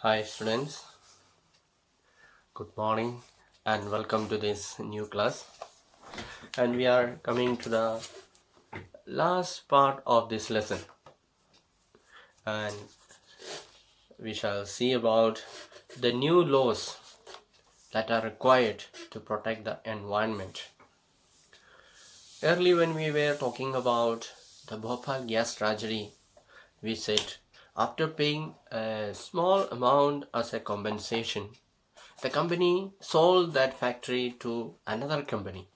Hi students, good morning and welcome to this new class. And we are coming to the last part of this lesson, and we shall see about the new laws that are required to protect the environment. Early when we were talking about the Bhopal gas tragedy, we said after paying a small amount as a compensation, the company sold that factory to another company.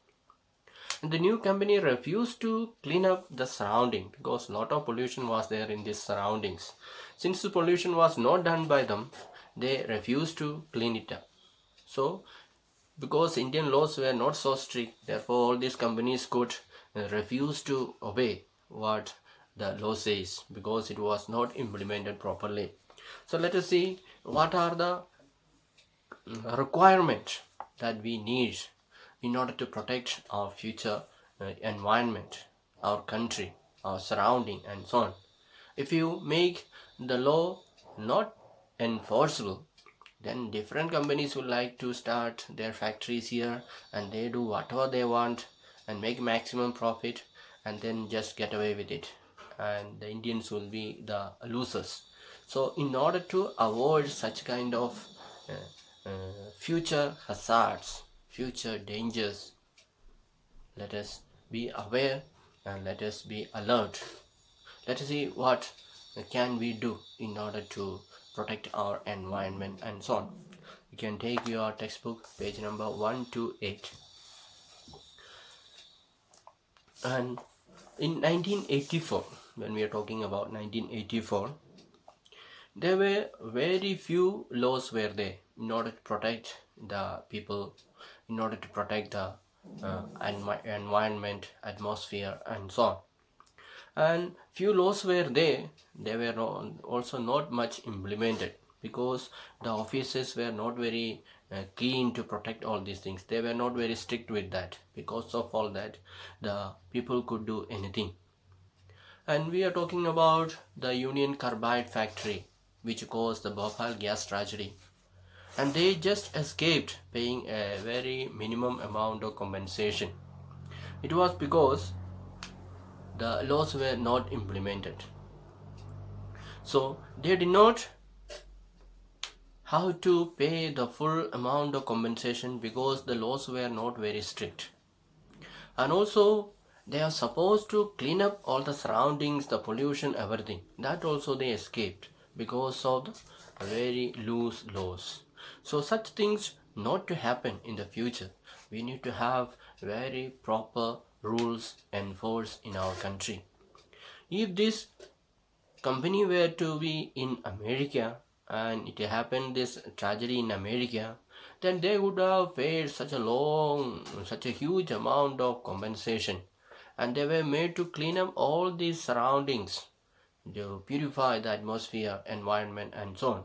And the new company refused to clean up the surrounding because a lot of pollution was there in these surroundings. Since the pollution was not done by them, they refused to clean it up. So, because Indian laws were not so strict, therefore all these companies could refuse to obey what the law says because it was not implemented properly. So let us see what are the requirement that we need in order to protect our future environment, our country, our surrounding, and so on. If you make the law not enforceable, then different companies would like to start their factories here and they do whatever they want and make maximum profit and then just get away with it. And the Indians will be the losers. So, in order to avoid such kind of future hazards, future dangers, let us be aware and let us be alert. Let us see what can we do in order to protect our environment and so on. You can take your textbook, page number 128. And in 1984, when we are talking about 1984, there were very few laws were there in order to protect the people, in order to protect the environment, atmosphere, and so on. And few laws were there, they were also not much implemented because the officers were not very keen to protect all these things. They were not very strict with that. Because of all that, the people could do anything. And we are talking about the Union Carbide factory, which caused the Bhopal gas tragedy. And they just escaped paying a very minimum amount of compensation. It was because the laws were not implemented. So they did not have to pay the full amount of compensation because the laws were not very strict. And also they are supposed to clean up all the surroundings, the pollution, everything. That also they escaped because of the very loose laws. So such things not to happen in the future. We need to have very proper rules enforced in our country. If this company were to be in America and it happened this tragedy in America, then they would have paid such a huge amount of compensation, and they were made to clean up all these surroundings to purify the atmosphere, environment, and so on,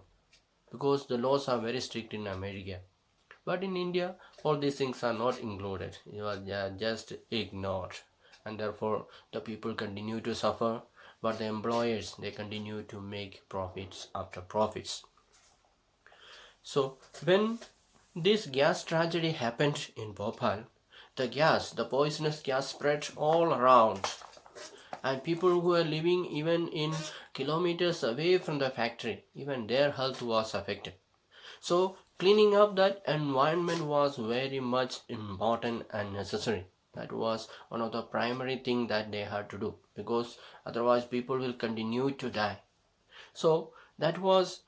because the laws are very strict in America. But in India, all these things are not included. You are just ignored, and therefore the people continue to suffer. But the employers, they continue to make profits after profits. So when this gas tragedy happened in Bhopal, the poisonous gas spread all around, and people who were living even in kilometers away from the factory, even their health was affected. So cleaning up that environment was very much important and necessary. That was one of the primary thing that they had to do, because otherwise people will continue to die. So that was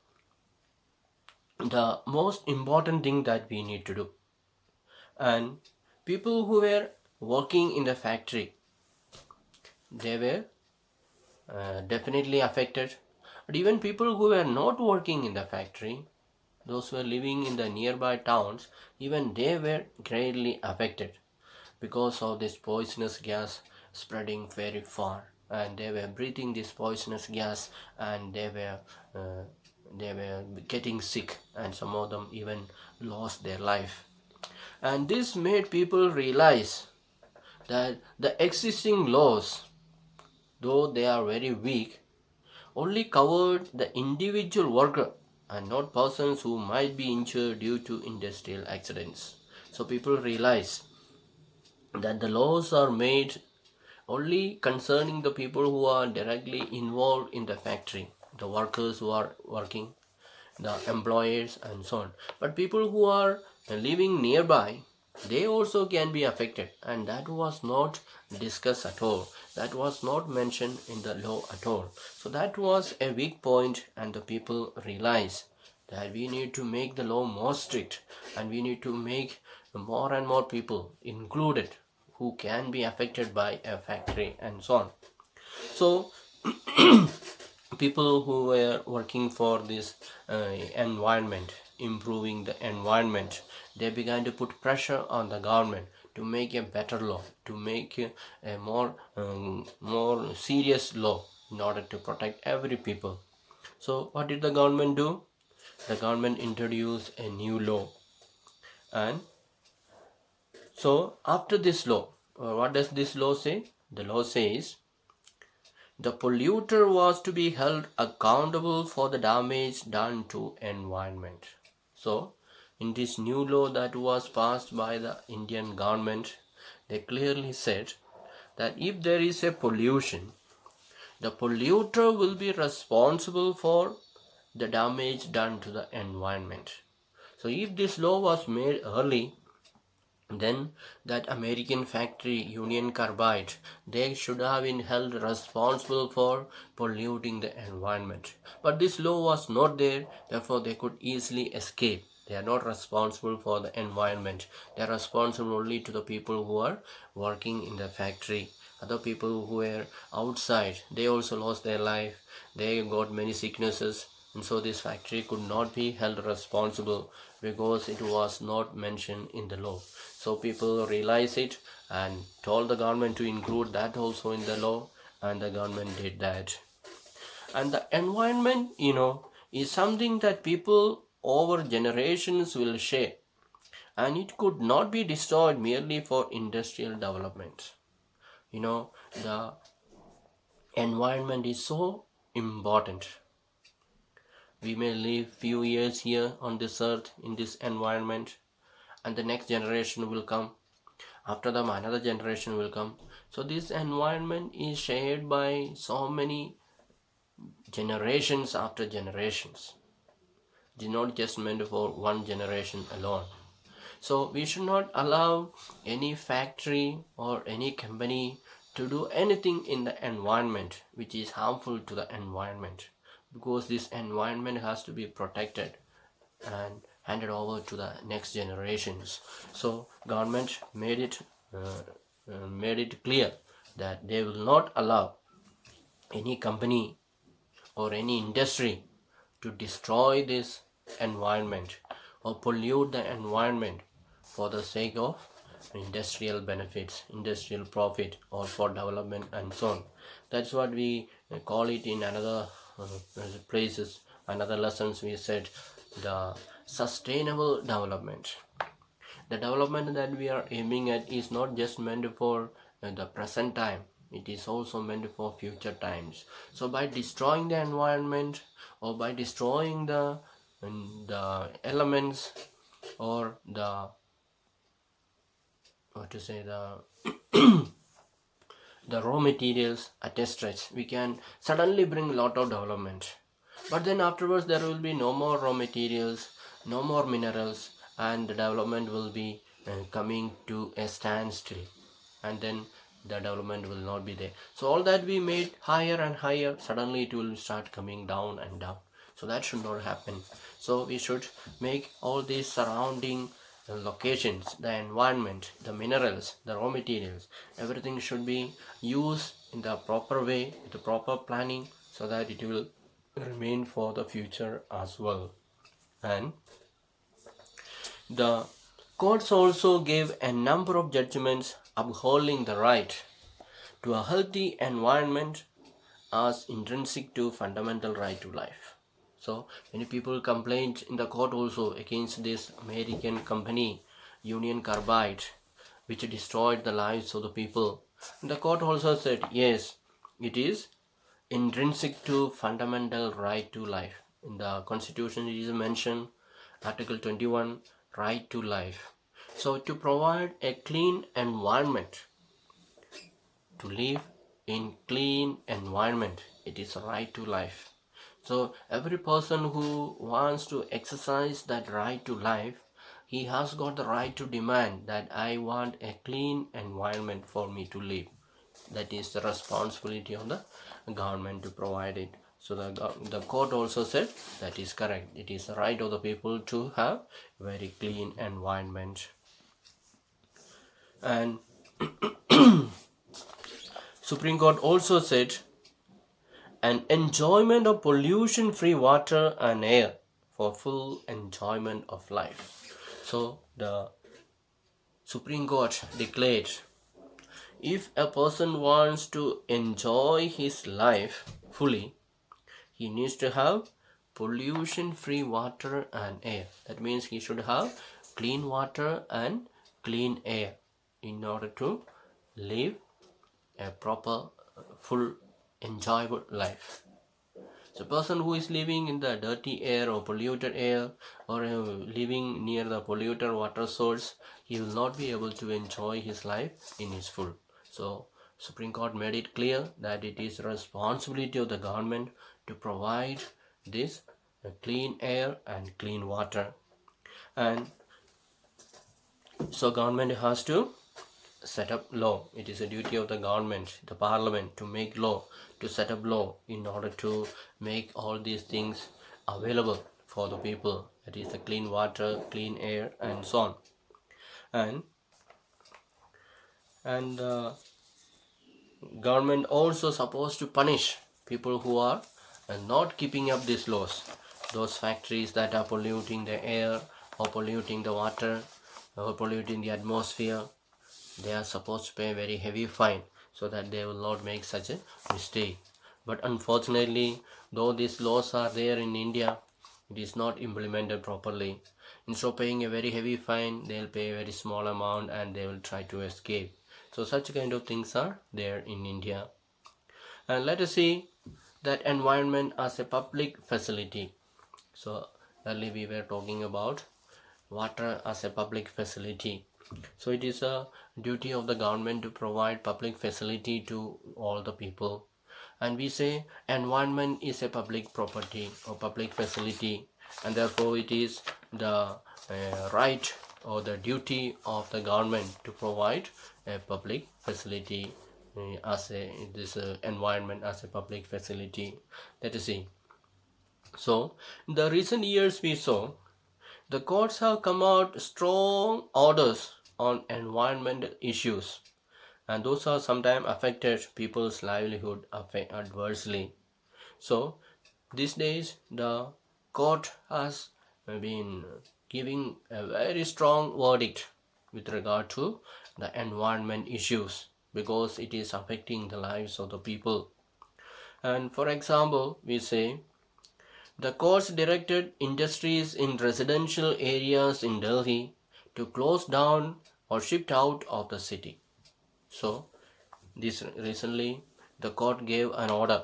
the most important thing that we need to do. And people who were working in the factory, they were definitely affected. But even people who were not working in the factory, those who were living in the nearby towns, even they were greatly affected because of this poisonous gas spreading very far, and they were breathing this poisonous gas, and they were getting sick, and some of them even lost their life. And this made people realize that the existing laws, though they are very weak, only covered the individual worker, and not persons who might be injured due to industrial accidents. So people realize that the laws are made only concerning the people who are directly involved in the factory, the workers who are working, the employers, and so on. But people who are living nearby, they also can be affected, and that was not discussed at all. That was not mentioned in the law at all. So that was a weak point, and the people realize that we need to make the law more strict, and we need to make more and more people included who can be affected by a factory and so on. So people who were working for this environment, improving the environment, they began to put pressure on the government to make a better law, to make a more serious law in order to protect every people. So what did the government do? The government introduced a new law, and so after this law, what does this law say? The law says the polluter was to be held accountable for the damage done to environment. So, in this new law that was passed by the Indian government, they clearly said that if there is a pollution, the polluter will be responsible for the damage done to the environment. So, if this law was made early, then that American factory Union Carbide, they should have been held responsible for polluting the environment. But this law was not there, therefore they could easily escape. They are not responsible for the environment. They are responsible only to the people who are working in the factory. Other people who were outside, they also lost their life. They got many sicknesses, and so this factory could not be held responsible because it was not mentioned in the law. So people realized it and told the government to include that also in the law, and the government did that. And the environment, is something that people over generations will share, and it could not be destroyed merely for industrial development. The environment is so important. We may live few years here on this earth in this environment, and the next generation will come. After them, another generation will come. So this environment is shared by so many generations after generations. It is not just meant for one generation alone. So we should not allow any factory or any company to do anything in the environment which is harmful to the environment, because this environment has to be protected and handed over to the next generations. So government made it clear that they will not allow any company or any industry to destroy this environment or pollute the environment for the sake of industrial benefits, industrial profit, or for development and so on. That's what we call it in another places, another lessons. We said the sustainable development. The development that we are aiming at is not just meant for the present time, it is also meant for future times. So by destroying the environment, or by destroying the elements, or the what to say the raw materials at a stretch, we can suddenly bring a lot of development, but then afterwards there will be no more raw materials, no more minerals, and the development will be coming to a standstill, and then the development will not be there. So all that we made higher and higher, suddenly it will start coming down and down. So that should not happen. So we should make all these surrounding locations, the environment, the minerals, the raw materials, everything should be used in the proper way, with the proper planning, so that it will remain for the future as well. And the courts also gave a number of judgments upholding the right to a healthy environment as intrinsic to fundamental right to life. So many people complained in the court also against this American company Union Carbide, which destroyed the lives of the people. And the court also said yes, it is intrinsic to fundamental right to life. In the constitution it is mentioned, article 21, right to life. So to provide a clean environment, to live in clean environment, it is a right to life. So every person who wants to exercise that right to life, he has got the right to demand that I want a clean environment for me to live. That is the responsibility of the government to provide it. So the court also said that is correct. It is the right of the people to have very clean environment. And Supreme Court also said an enjoyment of pollution free water and air for full enjoyment of life. So the Supreme Court declared, if a person wants to enjoy his life fully, he needs to have pollution free water and air. That means he should have clean water and clean air in order to live a proper, full, enjoyable life. So a person who is living in the dirty air or polluted air, or living near the polluted water source, he will not be able to enjoy his life in his full. So Supreme Court made it clear that it is the responsibility of the government to provide this clean air and clean water. And so government has to set up law. It is a duty of the government, the parliament, to make law, to set up law in order to make all these things available for the people. That is the clean water, clean air, and so on. And government also supposed to punish people who are not keeping up these laws. Those factories that are polluting the air or polluting the water or polluting the atmosphere, they are supposed to pay a very heavy fine so that they will not make such a mistake. But unfortunately, though these laws are there in India, it is not implemented properly. Instead of paying a very heavy fine, they will pay a very small amount and they will try to escape. So such kind of things are there in India. And let us see that environment as a public facility. So earlier we were talking about water as a public facility. So it is a duty of the government to provide public facility to all the people. And we say environment is a public property or public facility, and therefore it is the right or the duty of the government to provide a public facility as a this environment as a public facility. Let us see. So in the recent years we saw the courts have come out strong orders on environmental issues, and those are sometimes affected people's livelihood adversely. So these days the court has been giving a very strong verdict with regard to the environment issues because it is affecting the lives of the people. And for example, we say the courts directed industries in residential areas in Delhi to close down or shift out of the city. So this recently the court gave an order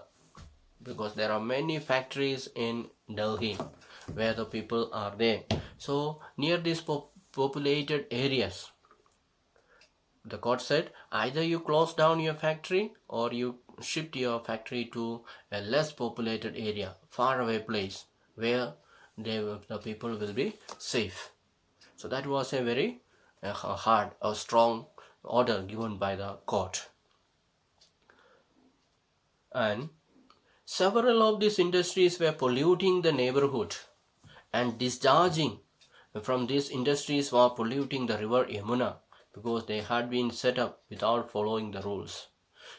because there are many factories in Delhi where the people are there. So near these populated areas, the court said either you close down your factory or you shift your factory to a less populated area, far away place where the people will be safe. So that was a very hard or strong order given by the court. And several of these industries were polluting the neighborhood, and discharging from these industries were polluting the river Yamuna because they had been set up without following the rules.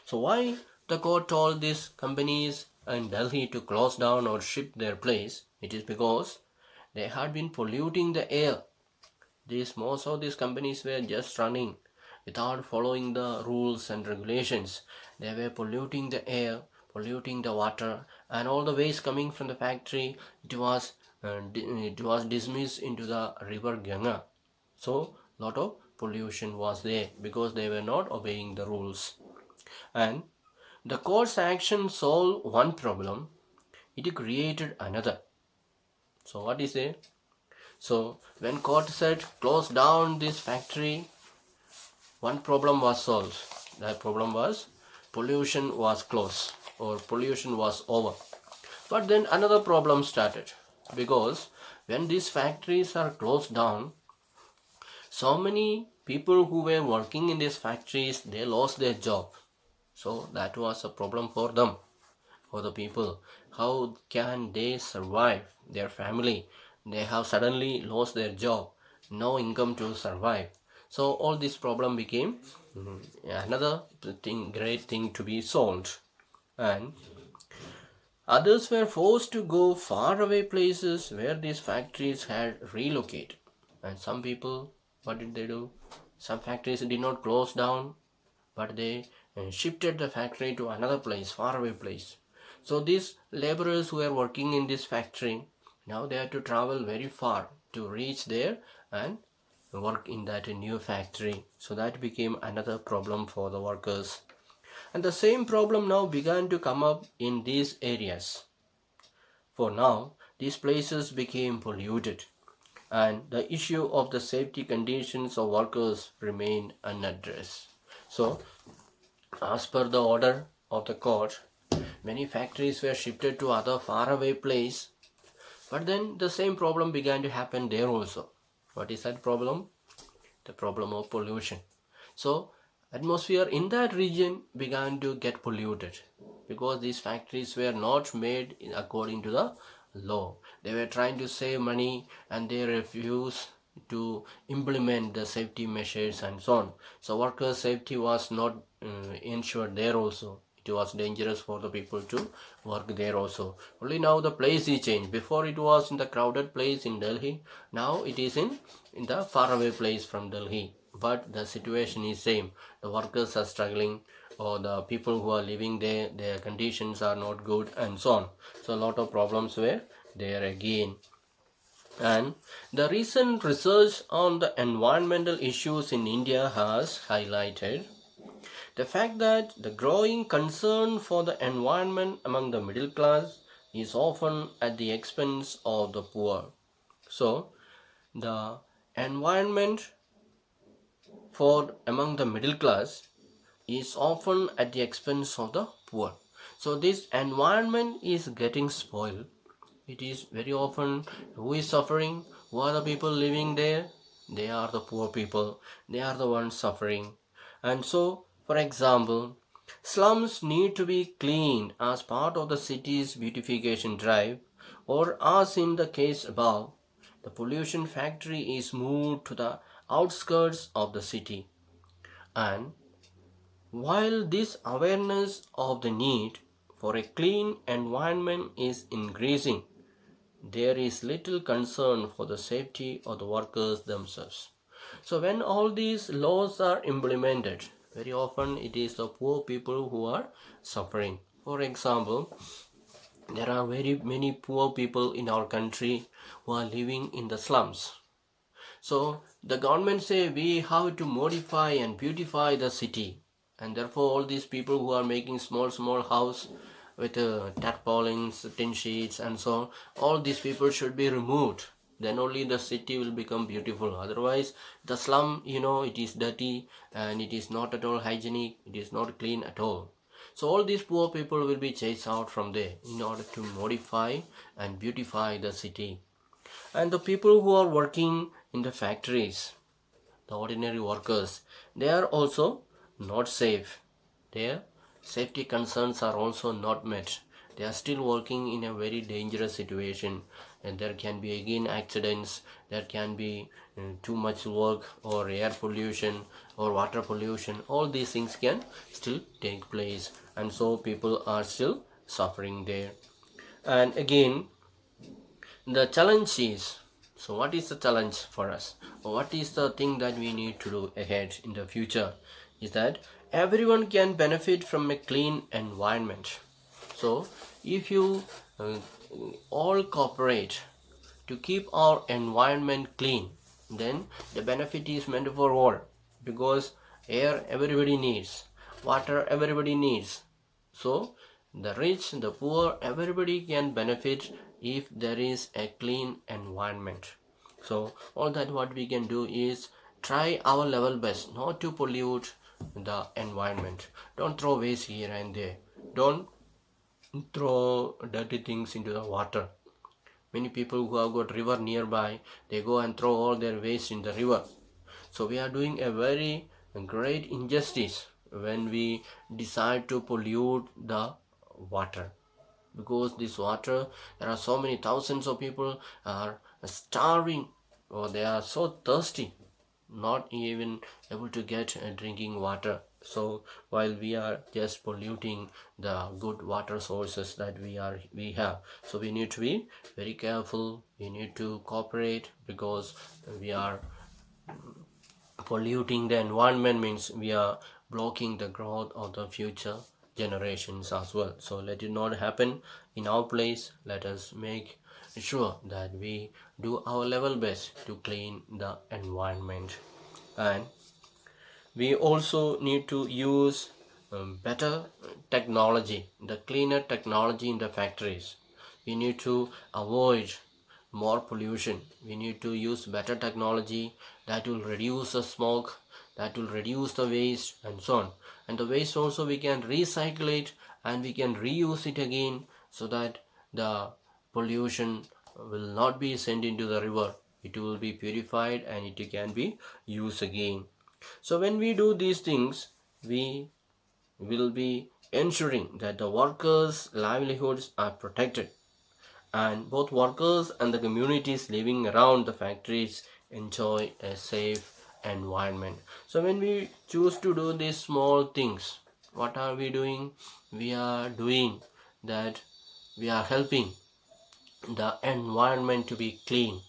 So why the court told these companies in Delhi to close down or shift their place? It is because they had been polluting the air. Most of these companies were just running without following the rules and regulations. They were polluting the air, polluting the water, and all the waste coming from the factory, it was dismissed into the river Ganga. So lot of pollution was there because they were not obeying the rules. And the court's action solved one problem, it created another. So what is it? So when court said close down this factory, one problem was solved. That problem was pollution was closed or pollution was over. But then another problem started, because when these factories are closed down, so many people who were working in these factories, they lost their job. So that was a problem for them, for the people. How can they survive their family? They have suddenly lost their job, no income to survive. So all this problem became another great thing to be solved. And others were forced to go far away places where these factories had relocated. And some people, what did they do? Some factories did not close down, but they shifted the factory to another place, far away place. So these laborers who are working in this factory, now they have to travel very far to reach there and work in that new factory. So that became another problem for the workers. And the same problem now began to come up in these areas. For now, these places became polluted, and the issue of the safety conditions of workers remained unaddressed. So, as per the order of the court, many factories were shifted to other faraway place, but then the same problem began to happen there also. What is that problem? The problem of pollution. So, atmosphere in that region began to get polluted because these factories were not made according to the law. They were trying to save money and they refused to implement the safety measures and so on. So worker safety was not ensured there also. It was dangerous for the people to work there also. Only now the place is changed. Before it was in the crowded place in Delhi. Now it is in the faraway place from Delhi. But the situation is same. The workers are struggling, or the people who are living there, their conditions are not good and so on. So a lot of problems were there again. And the recent research on the environmental issues in India has highlighted the fact that the growing concern for the environment among the middle class is often at the expense of the poor. So, the environment for among the middle class is often at the expense of the poor. So, this environment is getting spoiled. It is very often who is suffering, who are the people living there? They are the poor people, they are the ones suffering. And so, for example, slums need to be cleaned as part of the city's beautification drive, or as in the case above, the pollution factory is moved to the outskirts of the city. And while this awareness of the need for a clean environment is increasing, there is little concern for the safety of the workers themselves. So when all these laws are implemented, very often it is the poor people who are suffering. For example, there are very many poor people in our country who are living in the slums. So the government say we have to modify and beautify the city, and therefore all these people who are making small house with tarpaulins, tin sheets and so on, all these people should be removed. Then only the city will become beautiful. Otherwise the slum, it is dirty and it is not at all hygienic, it is not clean at all. So all these poor people will be chased out from there in order to modify and beautify the city. And the people who are working in the factories, the ordinary workers, they are also not safe. Their safety concerns are also not met. They are still working in a very dangerous situation, and there can be again accidents, there can be too much work or air pollution or water pollution. All these things can still take place, and so people are still suffering there. And again, the challenge is, so what is the challenge for us, or what is the thing that we need to do ahead in the future, is that everyone can benefit from a clean environment. So if you all cooperate to keep our environment clean, then the benefit is meant for all, because air everybody needs, water everybody needs. So the rich, the poor, everybody can benefit if there is a clean environment. So all that what we can do is try our level best not to pollute the environment. Don't throw waste here and there. Don't throw dirty things into the water. Many people who have got river nearby, they go and throw all their waste in the river. So we are doing a very great injustice when we decide to pollute the water, because this water, there are so many thousands of people are starving, or they are so thirsty, not even able to get drinking water. So while we are just polluting the good water sources that we have, so we need to be very careful. We need to cooperate, because we are polluting the environment means we are blocking the growth of the future generations as well. So let it not happen in our place. Let us make sure that we do our level best to clean the environment. And we also need to use better technology, the cleaner technology in the factories. We need to avoid more pollution. We need to use better technology that will reduce the smoke, that will reduce the waste, and so on. And the waste also we can recycle it and we can reuse it again, so that the pollution will not be sent into the river. It will be purified and it can be used again. So when we do these things, we will be ensuring that the workers' livelihoods are protected, and both workers and the communities living around the factories enjoy a safe environment. So when we choose to do these small things, what are we doing? We are doing that, we are helping the environment to be clean,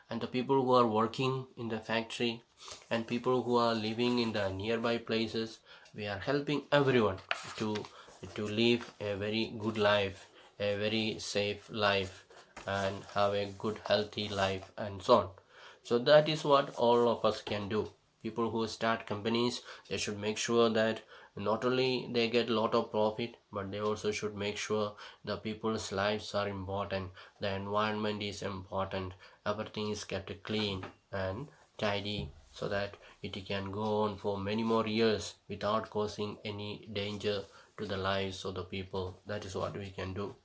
and the people who are working in the factory and people who are living in the nearby places, we are helping everyone to live a very good life, a very safe life, and have a good healthy life, and so on. So that is what all of us can do. People who start companies, they should make sure that not only they get a lot of profit, but they also should make sure the people's lives are important, the environment is important, everything is kept clean and tidy, so that it can go on for many more years without causing any danger to the lives of the people. That is what we can do.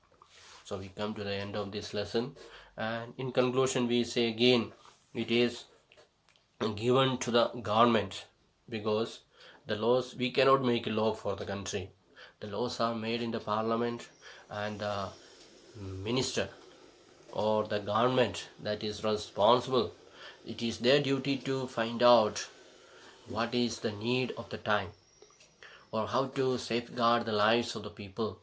So we come to the end of this lesson, and in conclusion we say again, it is given to the government, because the laws, we cannot make a law for the country. The laws are made in the parliament, and the minister or the government that is responsible, it is their duty to find out what is the need of the time, or how to safeguard the lives of the people.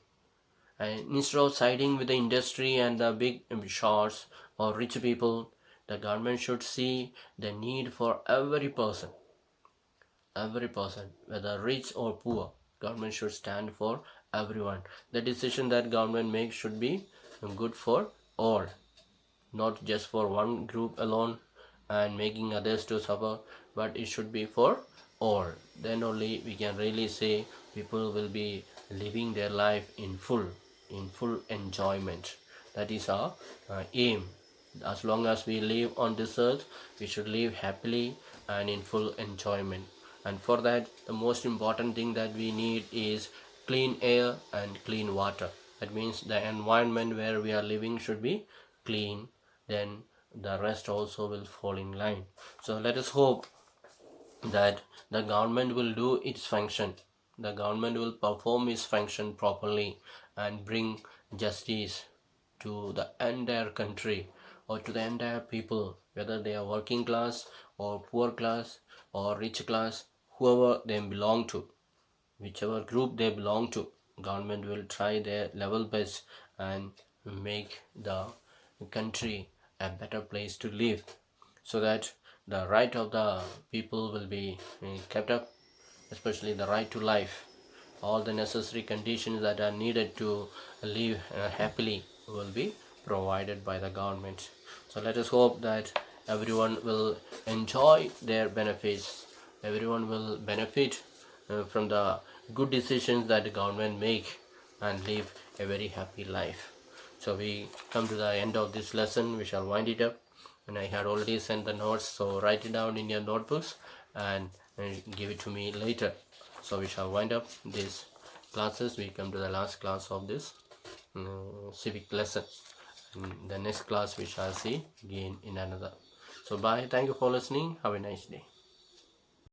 And instead of siding with the industry and the big shots or rich people, the government should see the need for every person, whether rich or poor. Government should stand for everyone. The decision that government makes should be good for all, not just for one group alone and making others to suffer, but it should be for all. Then only we can really say people will be living their life in full enjoyment. That is our aim. As long as we live on this earth, we should live happily and in full enjoyment. And for that, the most important thing that we need is clean air and clean water. That means the environment where we are living should be clean, then the rest also will fall in line. So let us hope that the government will do its function, the government will perform its function properly and bring justice to the entire country, or to the entire people, whether they are working class or poor class or rich class, whoever they belong to, whichever group they belong to, government will try their level best and make the country a better place to live, so that the right of the people will be kept up, especially the right to life. All the necessary conditions that are needed to live happily will be provided by the government. So let us hope that everyone will enjoy their benefits, everyone will benefit from the good decisions that the government make, and live a very happy life. So we come to the end of this lesson. We shall wind it up. And I had already sent the notes, so write it down in your notebooks and give it to me later. So we shall wind up these classes. We come to the last class of this civic lesson. In the next class we shall see again in another. So bye. Thank you for listening. Have a nice day.